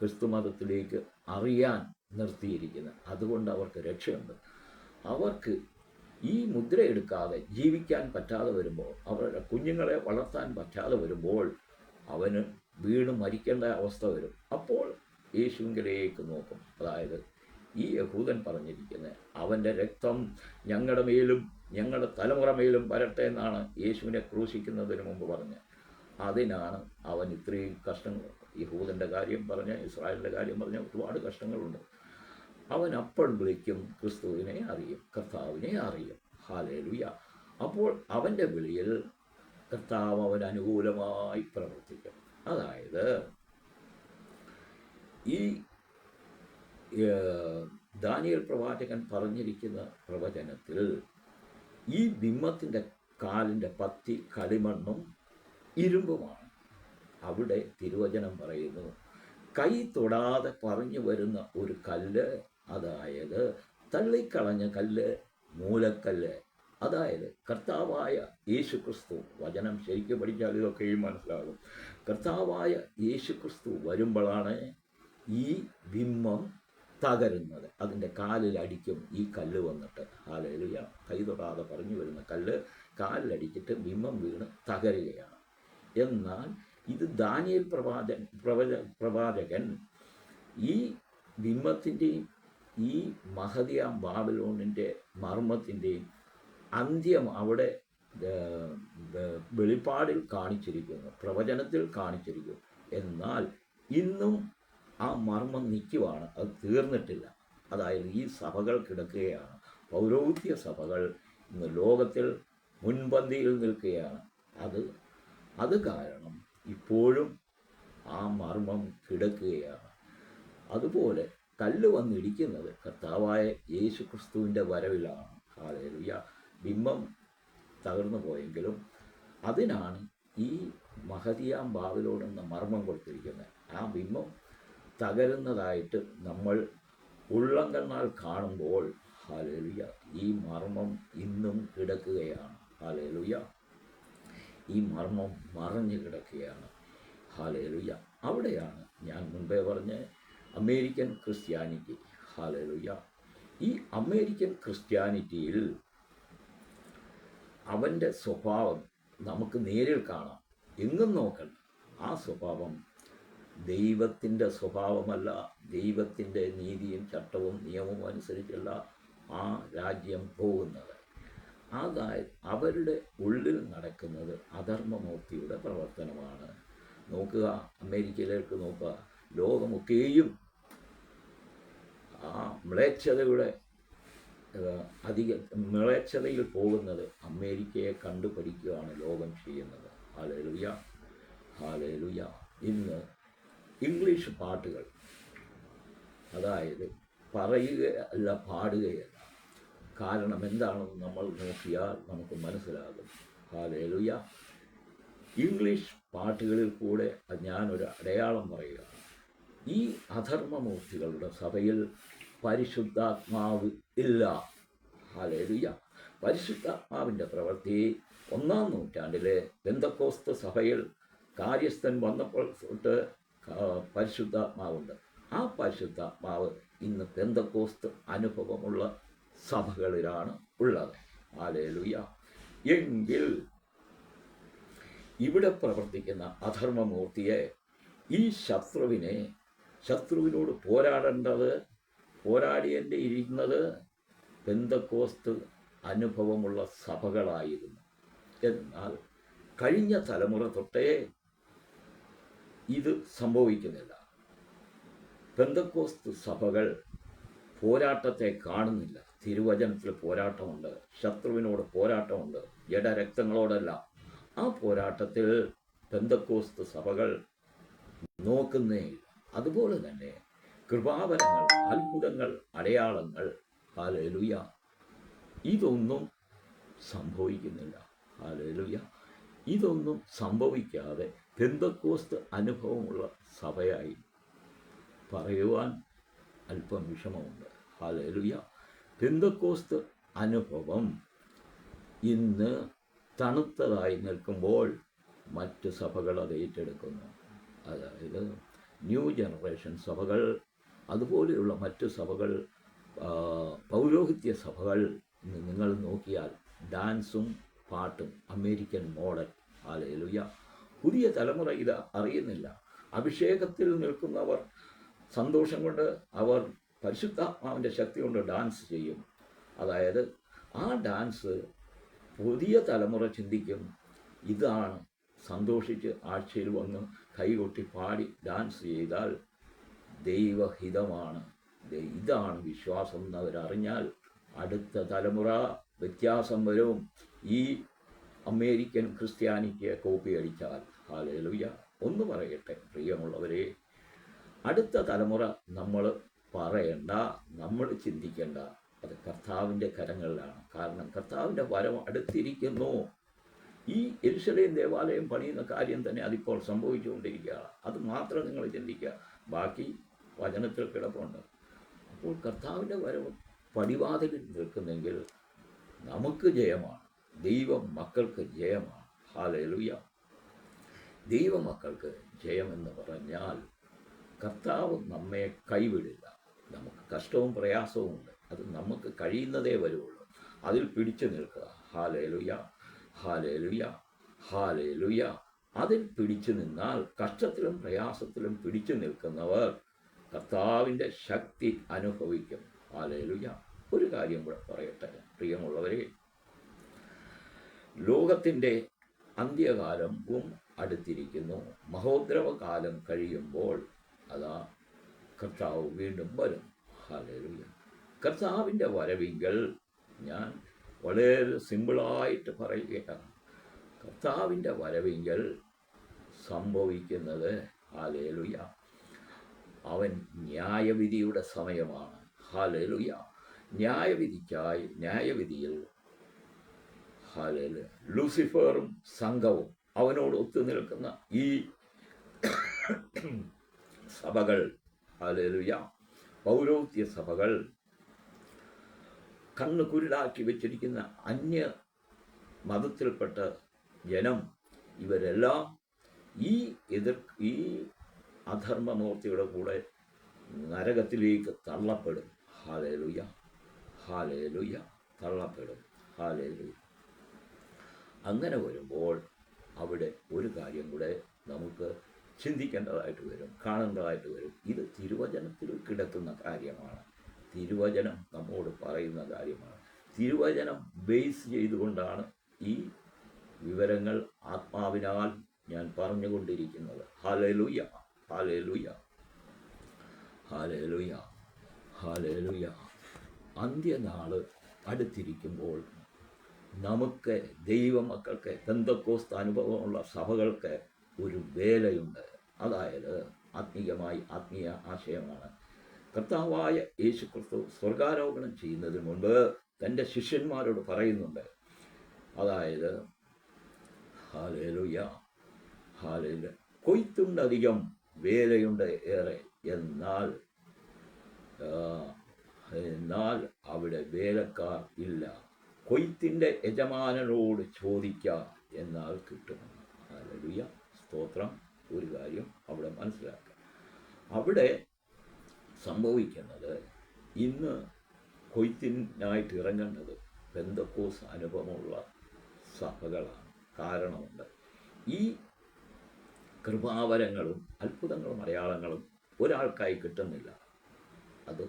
ക്രിസ്തുമതത്തിലേക്ക് അറിയാൻ നിർത്തിയിരിക്കുന്നത്. അതുകൊണ്ട് അവർക്ക് രക്ഷയുണ്ട്. അവർക്ക് ഈ മുദ്രയെടുക്കാതെ ജീവിക്കാൻ പറ്റാതെ വരുമ്പോൾ, അവരുടെ കുഞ്ഞുങ്ങളെ വളർത്താൻ പറ്റാതെ വരുമ്പോൾ അവന് വീണ് മരിക്കേണ്ട അവസ്ഥ വരും. അപ്പോൾ യേശുവിലേക്ക് നോക്കും. അതായത് ഈ യഹൂദൻ പറഞ്ഞിരിക്കുന്നത് അവൻ്റെ രക്തം ഞങ്ങളുടെ മേലും ഞങ്ങളുടെ തലമുറ മേലും വരട്ടെ എന്നാണ് യേശുവിനെ ക്രൂശിക്കുന്നതിന് മുമ്പ് പറഞ്ഞത്. അതിനാണ് അവൻ ഇത്രയും കഷ്ടങ്ങൾ. യഹൂദൻ്റെ കാര്യം പറഞ്ഞ, ഇസ്രായേലിൻ്റെ കാര്യം പറഞ്ഞ ഒരുപാട് കഷ്ടങ്ങളുണ്ട്. അവൻ അപ്പോൾ വിളിക്കും, ക്രിസ്തുവിനെ അറിയും, കർത്താവിനെ അറിയും. ഹല്ലേലൂയ. അപ്പോൾ അവൻ്റെ വിളിയിൽ കർത്താവ് അവന് അനുകൂലമായി പ്രവർത്തിക്കും. അതായത് ഈ ദാനിയേൽ പ്രവാചകൻ പറഞ്ഞിരിക്കുന്ന പ്രവചനത്തിൽ ഈ ബിംബത്തിൻ്റെ കാലിൻ്റെ പത്തി കളിമണ്ണും ഇരുമ്പുമാണ്. അവിടെ തിരുവചനം പറയുന്നു, കൈ തൊടാതെ പറഞ്ഞു വരുന്ന ഒരു കല്ല്, അതായത് തള്ളിക്കളഞ്ഞ കല്ല്, മൂലക്കല്ല്, അതായത് കർത്താവായ യേശുക്രിസ്തു. വചനം ശരിക്കും പഠിച്ചാൽ ഇതൊക്കെയും മനസ്സിലാകും. കർത്താവായ യേശുക്രിസ്തു വരുമ്പോഴാണ് ഈ ബിംബം തകരുന്നത്. അതിൻ്റെ കാലിലടിക്കും ഈ കല്ല് വന്നിട്ട്. ഹല്ലേലൂയ. കൈ തൊടാതെ പറഞ്ഞു വരുന്ന കല്ല് കാലിലടിച്ചിട്ട് ബിംബം വീണ് തകരുകയാണ്. എന്നാൽ ഇത് ദാനിയേൽ പ്രവാചകൻ ഈ ബിംബത്തിൻ്റെയും ഈ മഹതിയാം ബാബിലോണിൻ്റെ മർമ്മത്തിൻ്റെയും അന്ത്യം അവിടെ വെളിപ്പാടിൽ കാണിച്ചിരിക്കുന്നു, പ്രവചനത്തിൽ കാണിച്ചിരിക്കുന്നു. എന്നാൽ ഇന്നും ആ മർമ്മം നിൽക്കുവാണ്, അത് തീർന്നിട്ടില്ല. അതായത് ഈ സഭകൾ കിടക്കുകയാണ്. പൗരോഹിത്യ സഭകൾ ഇന്ന് ലോകത്തിൽ മുൻപന്തിയിൽ നിൽക്കുകയാണ്. അത് കാരണം ഇപ്പോഴും ആ മർമ്മം കിടക്കുകയാണ്. അതുപോലെ കല്ല് വന്നിടിക്കുന്നത് കർത്താവായ യേശു ക്രിസ്തുവിൻ്റെ വരവിലാണ്. ഹല്ലേലൂയ. ബിംബം തകർന്നു പോയെങ്കിലും അതിനാണ് ഈ മഹതിയാം ബാബിലോൺ എന്ന മർമ്മം കൊടുത്തിരിക്കുന്നത്. ആ ബിംബം തകരുന്നതായിട്ട് നമ്മൾ ഉള്ളംകണ്ണാൽ കാണുമ്പോൾ ഹല്ലേലൂയ ഈ മർമ്മം ഇന്നും കിടക്കുകയാണ്. ഹല്ലേലൂയ. ഈ മർമ്മം മറഞ്ഞു കിടക്കുകയാണ്. ഹല്ലേലൂയ. അവിടെയാണ് ഞാൻ മുൻപേ പറഞ്ഞ അമേരിക്കൻ ക്രിസ്ത്യാനിറ്റി. ഹല്ലേലൂയ. ഈ അമേരിക്കൻ ക്രിസ്ത്യാനിറ്റിയിൽ അവൻ്റെ സ്വഭാവം നമുക്ക് നേരിൽ കാണാം, എങ്ങും നോക്കണ്ട. ആ സ്വഭാവം ദൈവത്തിൻ്റെ സ്വഭാവമല്ല. ദൈവത്തിൻ്റെ നീതിയും ചട്ടവും നിയമവും അനുസരിച്ചല്ല ആ രാജ്യം പോകുന്നത്. അതായത് അവരുടെ ഉള്ളിൽ നടക്കുന്നത് അധർമ്മമൂർത്തിയുടെ പ്രവർത്തനമാണ്. നോക്കുക, അമേരിക്കയിലേക്ക് നോക്കുക, ലോകമൊക്കെയും ആ മ്ലേച്ഛതയുടെ മ്ലേച്ഛതയിൽ പോകുന്നത് അമേരിക്കയെ കണ്ടുപഠിക്കുകയാണ് ലോകം ചെയ്യുന്നത്. Hallelujah, hallelujah. ഇന്ന് ഇംഗ്ലീഷ് പാട്ടുകൾ, അതായത് പറയുക അല്ല പാടുകയല്ല. കാരണം എന്താണെന്ന് നമ്മൾ നോക്കിയാൽ നമുക്ക് മനസ്സിലാകും. ഹല്ലേലൂയ. ഇംഗ്ലീഷ് പാട്ടുകളിൽ കൂടെ ഞാനൊരു അടയാളം പറയുകയാണ്. ഈ അധർമ്മമൂർത്തികളുടെ സഭയിൽ പരിശുദ്ധാത്മാവ് ഇല്ല. ഹല്ലേലൂയ. പരിശുദ്ധാത്മാവിൻ്റെ പ്രവൃത്തി 1-ാം നൂറ്റാണ്ടിലെ പെന്തക്കോസ്ത് സഭയിൽ കാര്യസ്ഥൻ വന്നപ്പോൾ തൊട്ട് പരിശുദ്ധാത്മാവുണ്ട്. ആ പരിശുദ്ധാത്മാവ് ഇന്ന് പെന്തക്കോസ്ത് അനുഭവമുള്ള സഭകളിലാണ് ഉള്ളത്. ഹല്ലേലൂയ. എങ്കിൽ ഇവിടെ പ്രവർത്തിക്കുന്ന അധർമ്മമൂർത്തിയെ, ഈ ശത്രുവിനോട് പോരാടേണ്ടി ഇരുന്നത് പെന്തക്കോസ്ത് അനുഭവമുള്ള സഭകളായിരുന്നു. എന്നാൽ കഴിഞ്ഞ തലമുറ തൊട്ടേ ഇത് സംഭവിക്കുന്നില്ല. പെന്തക്കോസ്ത് സഭകൾ പോരാട്ടത്തെ കാണുന്നില്ല. തിരുവചനത്തിൽ പോരാട്ടമുണ്ട്, ശത്രുവിനോട് പോരാട്ടമുണ്ട്, ജഡരക്തങ്ങളോടല്ല. ആ പോരാട്ടത്തിൽ പെന്തക്കോസ്ത് സഭകൾ നോക്കുന്നേയില്ല. അതുപോലെ തന്നെ കൃപാവരങ്ങൾ, അത്ഭുതങ്ങൾ, അടയാളങ്ങൾ, ഹല്ലേലൂയ, ഇതൊന്നും സംഭവിക്കുന്നില്ല. ഹല്ലേലൂയ. ഇതൊന്നും സംഭവിക്കാതെ പെന്തക്കോസ്ത് അനുഭവമുള്ള സഭയായി പറയുവാൻ അല്പം വിഷമമുണ്ട്. ഹല്ലേലൂയ. പെന്തക്കോസ്ത് അനുഭവം ഇന്ന് തണുത്തതായി നിൽക്കുമ്പോൾ മറ്റ് സഭകൾ അത് ഏറ്റെടുക്കുന്നു. അതായത് ന്യൂ ജനറേഷൻ സഭകൾ, അതുപോലെയുള്ള മറ്റ് സഭകൾ, പൗരോഹിത്യ സഭകൾ നിങ്ങൾ നോക്കിയാൽ ഡാൻസും പാട്ടും, അമേരിക്കൻ മോഡൽ. ഹല്ലേലൂയ. പുതിയ തലമുറ ഇത് അറിയുന്നില്ല. അഭിഷേകത്തിൽ നിൽക്കുന്നവർ സന്തോഷം കൊണ്ട് അവർ പരിശുദ്ധാത്മാവിൻ്റെ ശക്തി കൊണ്ട് ഡാൻസ് ചെയ്യും. അതായത് ആ ഡാൻസ് പുതിയ തലമുറ ചിന്തിക്കും, ഇതാണ് സന്തോഷിച്ച് ആഴ്ചയിൽ വന്ന് കൈകൊട്ടി പാടി ഡാൻസ് ചെയ്താൽ ദൈവഹിതമാണ്, ഇതാണ് വിശ്വാസം എന്നവരറിഞ്ഞാൽ അടുത്ത തലമുറ വ്യത്യാസം വരും. ഈ അമേരിക്കൻ ക്രിസ്ത്യാനിറ്റിയെ കോപ്പി അടിച്ചാൽ. ഹല്ലേലൂയ. ഒന്ന് പറയട്ടെ പ്രിയമുള്ളവരെ, അടുത്ത തലമുറ നമ്മൾ പറയണ്ട, നമ്മൾ ചിന്തിക്കേണ്ട, അത് കർത്താവിൻ്റെ കരങ്ങളിലാണ്. കാരണം കർത്താവിൻ്റെ വരം അടുത്തിരിക്കുന്നു. ഈ യെരൂശലേം ദേവാലയം പണിയുന്ന കാര്യം തന്നെ അതിപ്പോൾ സംഭവിച്ചുകൊണ്ടിരിക്കുകയാണ്. അത് മാത്രം നിങ്ങൾ ചിന്തിക്കുക, ബാക്കി വചനത്തിൽ കിടപ്പുണ്ട്. അപ്പോൾ കർത്താവിൻ്റെ വരവ് പടിവാതിലിൽ നിൽക്കുന്നെങ്കിൽ നമുക്ക് ജയമാണ്, ദൈവം മക്കൾക്ക് ജയമാണ്. ഹല്ലേലൂയ. ദൈവമക്കൾക്ക് ജയമെന്ന് പറഞ്ഞാൽ കർത്താവ് നമ്മെ കൈവിടില്ല. നമുക്ക് കഷ്ടവും പ്രയാസവും ഉണ്ട്, അത് നമുക്ക് കഴിയുന്നതേ വരുള്ളൂ. അതിൽ പിടിച്ചു നിൽക്കുക. Hallelujah, hallelujah, hallelujah. അതിൽ പിടിച്ചു നിന്നാൽ, കഷ്ടത്തിലും പ്രയാസത്തിലും പിടിച്ചു നിൽക്കുന്നവർ കർത്താവിൻ്റെ ശക്തി അനുഭവിക്കും. ഹല്ലേലൂയ. ഒരു കാര്യം കൂടെ പറയട്ടെ പ്രിയമുള്ളവരെ, ലോകത്തിൻ്റെ അന്ത്യകാലവും അടുത്തിരിക്കുന്നു. മഹോദ്രവകാലം കഴിയുമ്പോൾ അതാ കർത്താവ് വീണ്ടും വരും. ഹല്ലേലൂയ. കർത്താവിൻ്റെ വരവിങ്കൽ ഞാൻ വളരെ സിമ്പിളായിട്ട് പറയുകയാണ്. കർത്താവിൻ്റെ വരവിങ്കൽ സംഭവിക്കുന്നത്, ഹല്ലേലൂയ, അവൻ ന്യായവിധിയുടെ സമയമാണ്. ഹല്ലേലൂയ. ന്യായവിധിയിൽ ഹല്ലേലൂയ, ലൂസിഫറും സംഘവും അവനോട് ഒത്തുനിൽക്കുന്ന ഈ സഭകൾ, ഹല്ലേലൂയ, പൗരോഹിത്യ സഭകൾ, കണ്ണ് കുരുടാക്കി വെച്ചിരിക്കുന്ന അന്യ മതത്തിൽപ്പെട്ട ജനം, ഇവരെല്ലാം ഈ അധർമ്മമൂർത്തിയുടെ കൂടെ നരകത്തിലേക്ക് തള്ളപ്പെടും. ഹല്ലേലൂയ, ഹല്ലേലൂയ, തള്ളപ്പെടും. ഹല്ലേലൂയ. അങ്ങനെ വരുമ്പോൾ അവിടെ ഒരു കാര്യം കൂടെ നമുക്ക് ചിന്തിക്കേണ്ടതായിട്ട് വരും, കാണേണ്ടതായിട്ട് വരും. ഇത് തിരുവചനത്തിൽ കിടക്കുന്ന കാര്യമാണ്, തിരുവചനം നമ്മോട് പറയുന്ന കാര്യമാണ്. തിരുവചനം ബേസ് ചെയ്തുകൊണ്ടാണ് ഈ വിവരങ്ങൾ ആത്മാവിനാൽ ഞാൻ പറഞ്ഞുകൊണ്ടിരിക്കുന്നത്. Hallelujah, hallelujah, hallelujah, hallelujah. അന്ത്യനാൾ അടുത്തിരിക്കുമ്പോൾ നമുക്ക് ദൈവമക്കൾക്ക്, പെന്തക്കോസ്ത് അനുഭവമുള്ള സഭകൾക്ക് ഒരു വേലയുണ്ട്. അതായത് ആത്മീയ ആശയമാണ്. കർത്താവായ യേശുക്രിസ്തു സ്വർഗാരോഹണം ചെയ്യുന്നതിന് മുൻപ് തൻ്റെ ശിഷ്യന്മാരോട് പറയുന്നുണ്ട്. അതായത് ഹല്ലേലൂയ, ഹല്ലേലൂയ, കൊയ്ത്തുണ്ടധികം വേലയുണ്ട് ഏറെ. എന്നാൽ എന്നാൽ അവിടെ വേലക്കാർ ഇല്ല. കൊയ്ത്തിൻ്റെ യജമാനനോട് ചോദിക്കാം, എന്നാൽ കിട്ടുമെന്ന്. ഹല്ലേലൂയ, സ്തോത്രം. ഒരു കാര്യം അവിടെ മനസ്സിലാക്കുക, അവിടെ സംഭവിക്കുന്നത്, ഇന്ന് കൊയ്ത്തിനായിട്ട് ഇറങ്ങേണ്ടത് പെന്തക്കോസ് അനുഭവമുള്ള സഭകളാണ്. കാരണമുണ്ട്, ഈ കൃപാവരങ്ങളും അത്ഭുതങ്ങളും അടയാളങ്ങളും ഒരാൾക്കായി കിട്ടുന്നില്ല, അത്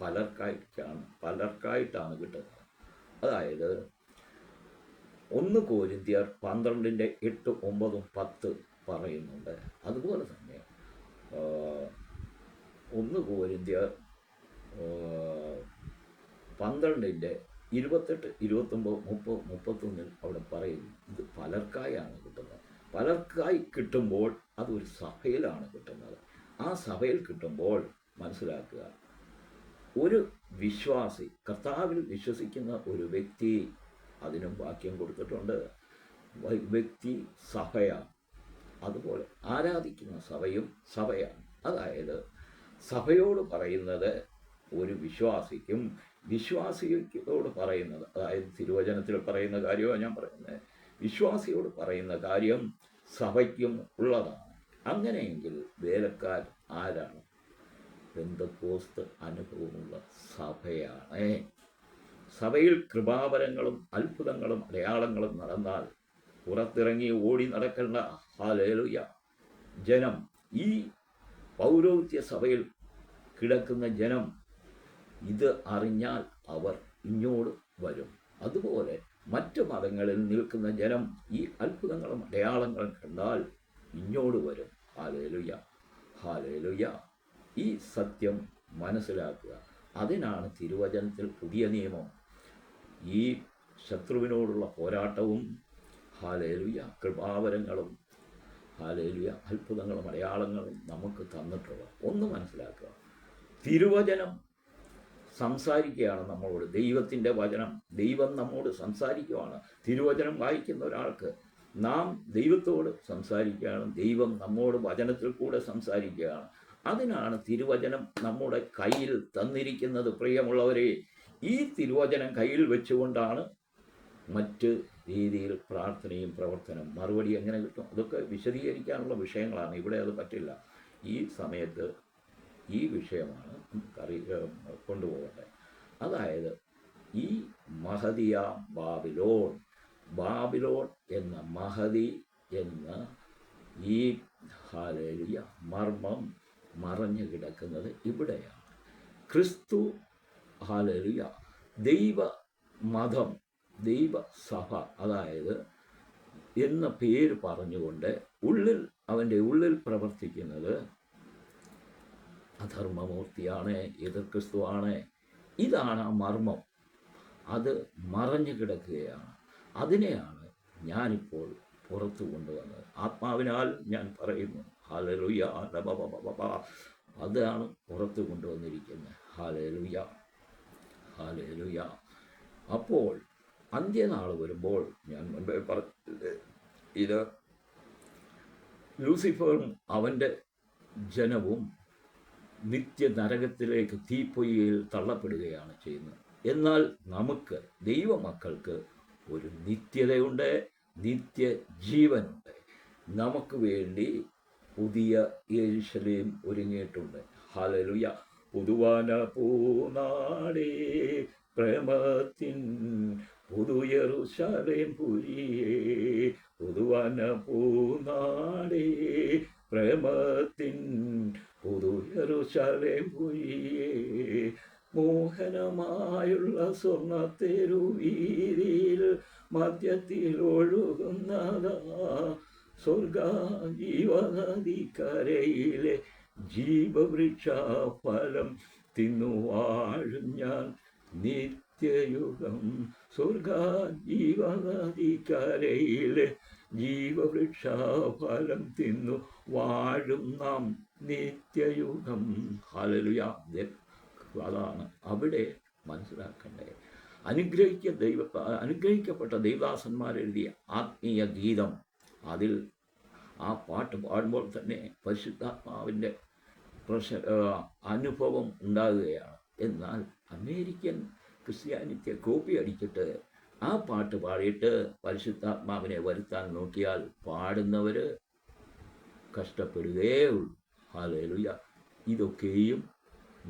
പലർക്കായിട്ടാണ് കിട്ടുന്നത്. അതായത് 1 കൊരിന്ത്യർ 12:8, 9, 10 പറയുന്നുണ്ട്. അതുപോലെ തന്നെ 1 കൊരിന്ത്യർ 12:28, 28, 29, 30, 31 അവിടെ പറയുന്നു, ഇത് പലർക്കായാണ് കിട്ടുന്നത്. പലർക്കായി കിട്ടുമ്പോൾ അതൊരു സഭയിലാണ് കിട്ടുന്നത്. ആ സഭയിൽ കിട്ടുമ്പോൾ മനസ്സിലാക്കുക, ഒരു വിശ്വാസി, കർത്താവിൽ വിശ്വസിക്കുന്ന ഒരു വ്യക്തി, അതിനും വാക്യം കൊടുത്തിട്ടുണ്ട്, വ്യക്തി സഭയാണ്. അതുപോലെ ആരാധിക്കുന്ന സഭയും സഭയാണ്. അതായത് സഭയോട് പറയുന്നത് ഒരു വിശ്വാസിക്കും, വിശ്വാസിയോട് പറയുന്നത്, അതായത് തിരുവചനത്തിൽ പറയുന്ന കാര്യമാണ് ഞാൻ പറയുന്നത്, വിശ്വാസിയോട് പറയുന്ന കാര്യം സഭയ്ക്കും ഉള്ളതാണ്. അങ്ങനെയെങ്കിൽ വേലക്കാർ ആരാണ്? പെന്തക്കോസ്ത് അനുഭവമുള്ള സഭയാണ്. സഭയിൽ കൃപാവരങ്ങളും അത്ഭുതങ്ങളും അടയാളങ്ങളും നടന്നാൽ പുറത്തിറങ്ങി ഓടി നടക്കേണ്ട ഹല്ലേലൂയ ജനം, ഈ പൗരോഹിത്യ സഭയിൽ കിടക്കുന്ന ജനം ഇത് അറിഞ്ഞാൽ അവർ ഇങ്ങോട്ട് വരും. അതുപോലെ മറ്റു മതങ്ങളിൽ നിൽക്കുന്ന ജനം ഈ അത്ഭുതങ്ങളും അടയാളങ്ങളും കണ്ടാൽ ഇങ്ങോട്ട് വരും. Hallelujah, hallelujah. ഈ സത്യം മനസ്സിലാക്കുക. അതിനാണ് തിരുവചനത്തിൽ പുതിയ നിയമം ഈ ശത്രുവിനോടുള്ള പോരാട്ടവും ഹല്ലേലൂയ കൃപാവരങ്ങളും ഹല്ലേലൂയ അത്ഭുതങ്ങളും അടയാളങ്ങളും നമുക്ക് തന്നിട്ടുള്ളത്. ഒന്ന് മനസ്സിലാക്കുക, തിരുവചനം സംസാരിക്കുകയാണ് നമ്മളോട്. ദൈവത്തിൻ്റെ വചനം, ദൈവം നമ്മോട് സംസാരിക്കുകയാണ്. തിരുവചനം വായിക്കുന്ന ഒരാൾക്ക് നാം ദൈവത്തോട് സംസാരിക്കുകയാണ്, ദൈവം നമ്മോട് വചനത്തിൽ കൂടെ സംസാരിക്കുകയാണ്. അതിനാണ് തിരുവചനം നമ്മുടെ കയ്യിൽ തന്നിരിക്കുന്നത്. പ്രിയമുള്ളവരെ, ഈ തിരുവചനം കയ്യിൽ വെച്ചുകൊണ്ടാണ് മറ്റ് രീതിയിൽ പ്രാർത്ഥനയും പ്രവർത്തനം. മറുപടി എങ്ങനെ കിട്ടും? അതൊക്കെ വിശദീകരിക്കാനുള്ള വിഷയങ്ങളാണ്. ഇവിടെ അത് പറ്റില്ല. ഈ സമയത്ത് ഈ വിഷയമാണ് കൊണ്ടുപോകേണ്ടത്. അതായത് ഈ മഹദിയ ബാബിലോൺ എന്ന മഹദി എന്ന ഈ ഹല്ലേലൂയ മർമ്മം മറഞ്ഞു കിടക്കുന്നത് ഇവിടെയാണ്. ക്രിസ്തു ഹല്ലേലൂയ ദൈവ മതം, ദൈവസഭ അതായത് എന്ന പേര് പറഞ്ഞുകൊണ്ട് അവൻ്റെ ഉള്ളിൽ പ്രവർത്തിക്കുന്നത് അധർമ്മമൂർത്തിയാണ്, എതിർ ക്രിസ്തുവാണ്. ഇതാണ് ആ മർമ്മം. അത് മറഞ്ഞു കിടക്കുകയാണ്. അതിനെയാണ് ഞാനിപ്പോൾ പുറത്തു കൊണ്ടുവന്നത്. ആത്മാവിനാൽ ഞാൻ പറയുന്നു ഹല്ലേലൂയ. അതാണ് പുറത്തു കൊണ്ടുവന്നിരിക്കുന്നത്. Hallelujah, hallelujah. അപ്പോൾ അന്ത്യനാൾ വരുമ്പോൾ ഞാൻ മുൻപേ പറഞ്ഞത്, ഇത് ലൂസിഫറും അവൻ്റെ ജനവും നിത്യ നരകത്തിലേക്ക് തീപ്പൊയ്യയിൽ തള്ളപ്പെടുകയാണ് ചെയ്യുന്നത്. എന്നാൽ നമുക്ക് ദൈവമക്കൾക്ക് ഒരു നിത്യതയുണ്ട്, നിത്യജീവനുണ്ട്. നമുക്ക് വേണ്ടി പുതിയ യെരൂശലേം ഒരുങ്ങിയിട്ടുണ്ട്. ഹല്ലേലൂയ. പുതുവന പൂനാടേ പ്രേമത്തിൻ പുതു യെരൂശലേം പുരിയേ, പുതുവന പൂനാടേ പ്രേമത്തിൻ പുതു യെരൂശലേം പുരിയേ, മോഹനമായുള്ള സ്വർണ്ണത്തെരുവീതിയിൽ മധ്യത്തിൽ ഒഴുകുന്നതാ സ്വർഗ ജീവനദിക്കരയിലെ ജീവവൃക്ഷ ഫലം തിന്നു വാഴും ഞാൻ നിത്യയുഗം. സ്വർഗ ജീവനദിക്കരയിലെ ജീവവൃക്ഷ ഫലം തിന്നു വാഴും നാം നിത്യയുഗം. ഹല്ലേലൂയ. അതാണ് അവിടെ മനസ്സിലാക്കേണ്ടത്. അനുഗ്രഹിക്കപ്പെട്ട ദൈവദാസന്മാരെഴുതിയ ആത്മീയ ഗീതം, അതിൽ ആ പാട്ട് പാടുമ്പോൾ തന്നെ പരിശുദ്ധാത്മാവിൻ്റെ അനുഭവം ഉണ്ടാകുകയാണ്. എന്നാൽ അമേരിക്കൻ ക്രിസ്ത്യാനിറ്റിയെ കോപ്പി അടിച്ചിട്ട് ആ പാട്ട് പാടിയിട്ട് പരിശുദ്ധാത്മാവിനെ വരുത്താൻ നോക്കിയാൽ പാടുന്നവർ കഷ്ടപ്പെടുകയേ ഉള്ളൂ. ഹല്ലേലൂയ. ഇതൊക്കെയും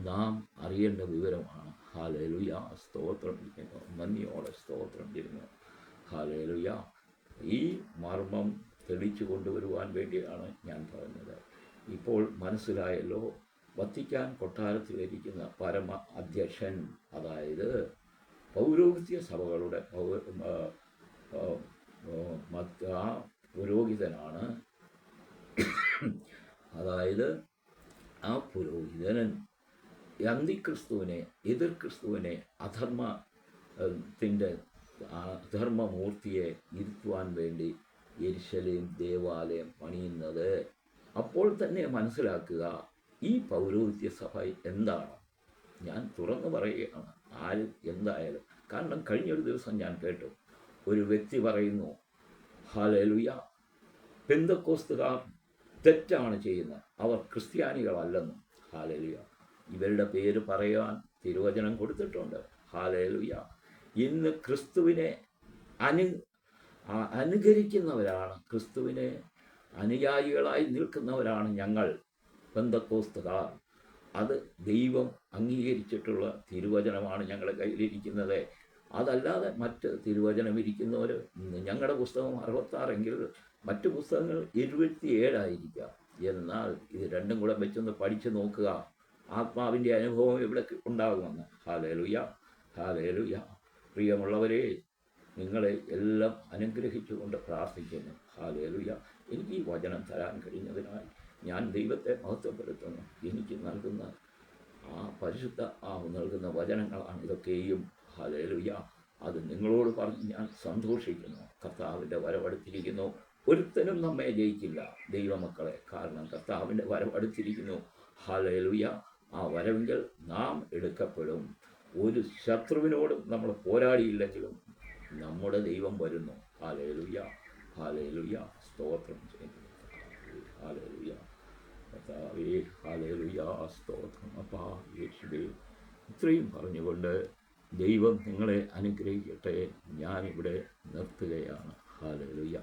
നാം അറിയേണ്ട വിവരമാണ്. ഹല്ലേലൂയ. സ്തോത്രം ചെയ്യുന്നു, നന്ദിയോടെ സ്തോത്രം ചെയ്യുന്നു. ഹല്ലേലൂയ. ഈ മർമ്മം തെളിച്ചു കൊണ്ടുവരുവാൻ വേണ്ടിയാണ് ഞാൻ പറഞ്ഞത്. ഇപ്പോൾ മനസ്സിലായല്ലോ, വത്തിക്കാൻ കൊട്ടാരത്തിലിരിക്കുന്ന പരമ അധ്യക്ഷൻ, അതായത് പൗരോഹിത്യ സഭകളുടെ ആ പുരോഹിതനാണ്. അതായത് ആ പുരോഹിതനൻ അന്തിക്രിസ്തുവിനെ, എതിർ ക്രിസ്തുവിനെ, അധർമ്മമൂർത്തിയെ ഇരുത്തുവാൻ വേണ്ടി യെരുശലേം ദേവാലയം പണിയുന്നത്. അപ്പോൾ തന്നെ മനസ്സിലാക്കുക ഈ പൗരോഹിത്യ സഭ എന്താണ്. ഞാൻ തുറന്നു പറയുകയാണ്, ആരും എന്തായാലും. കാരണം കഴിഞ്ഞൊരു ദിവസം ഞാൻ കേട്ടു, ഒരു വ്യക്തി പറയുന്നു, ഹല്ലേലൂയ, പെന്തക്കോസ്തുകാർ തെറ്റാണ് ചെയ്യുന്നത്, അവർ ക്രിസ്ത്യാനികളല്ലെന്നും. ഹല്ലേലൂയ. ഇവരുടെ പേര് പറയാൻ തിരുവചനം കൊടുത്തിട്ടുണ്ട്. ഹല്ലേലൂയ. ഇന്ന് ക്രിസ്തുവിനെ അനുകരിക്കുന്നവരാണ്, ക്രിസ്തുവിനെ അനുയായികളായി നിൽക്കുന്നവരാണ് ഞങ്ങൾ പെന്തക്കോസ്തുകാർ. അത് ദൈവം അംഗീകരിച്ചിട്ടുള്ള തിരുവചനമാണ് ഞങ്ങളുടെ കയ്യിലിരിക്കുന്നത്. അതല്ലാതെ മറ്റ് തിരുവചനം ഇരിക്കുന്നവർ, ഞങ്ങളുടെ പുസ്തകം 66 മറ്റു പുസ്തകങ്ങൾ 77 എന്നാൽ ഇത് രണ്ടും കൂടെ വെച്ചൊന്ന് പഠിച്ചു നോക്കുക, ആത്മാവിൻ്റെ അനുഭവം ഇവിടെ ഉണ്ടാകുമെന്ന്. ഹല്ലേലൂയ. ഹല്ലേലൂയ. പ്രിയമുള്ളവരെ, നിങ്ങളെ എല്ലാം അനുഗ്രഹിച്ചുകൊണ്ട് പ്രാർത്ഥിക്കുന്നു. ഹല്ലേലൂയ. എനിക്ക് ഈ വചനം തരാൻ കഴിഞ്ഞതിനാൽ ഞാൻ ദൈവത്തെ മഹത്വപ്പെടുത്തുന്നു. എനിക്ക് നൽകുന്ന പരിശുദ്ധ നൽകുന്ന വചനങ്ങളാണ് ഇതൊക്കെയും. ഹല്ലേലൂയ. അത് നിങ്ങളോട് പറഞ്ഞ് ഞാൻ സന്തോഷിക്കുന്നു. കർത്താവിൻ്റെ വരവടുത്തിരിക്കുന്നു. ഒരുത്തനും നമ്മെ ജയിക്കില്ല ദൈവമക്കളെ, കാരണം കർത്താവിൻ്റെ വരവടുത്തിരിക്കുന്നു. ഹല്ലേലൂയ. ആ വരവിൽ നാം എടുക്കപ്പെടും. ഒരു ശത്രുവിനോടും നമ്മൾ പോരാടിയില്ലെങ്കിലും നമ്മുടെ ദൈവം വരുന്നു. ഹല്ലേലൂയ. ഹല്ലേലൂയ. സ്തോത്രം ചെയ്യുന്നു. ഹല്ലേലൂയ. കർത്താവേ, ഹല്ലേലൂയ. സ്തോത്രം അപ്പാ യേശുവേ. ഇത്രയും പറഞ്ഞുകൊണ്ട് ദൈവം നിങ്ങളെ അനുഗ്രഹിക്കട്ടെ. ഞാനിവിടെ നിർത്തുകയാണ്. ഹല്ലേലൂയ.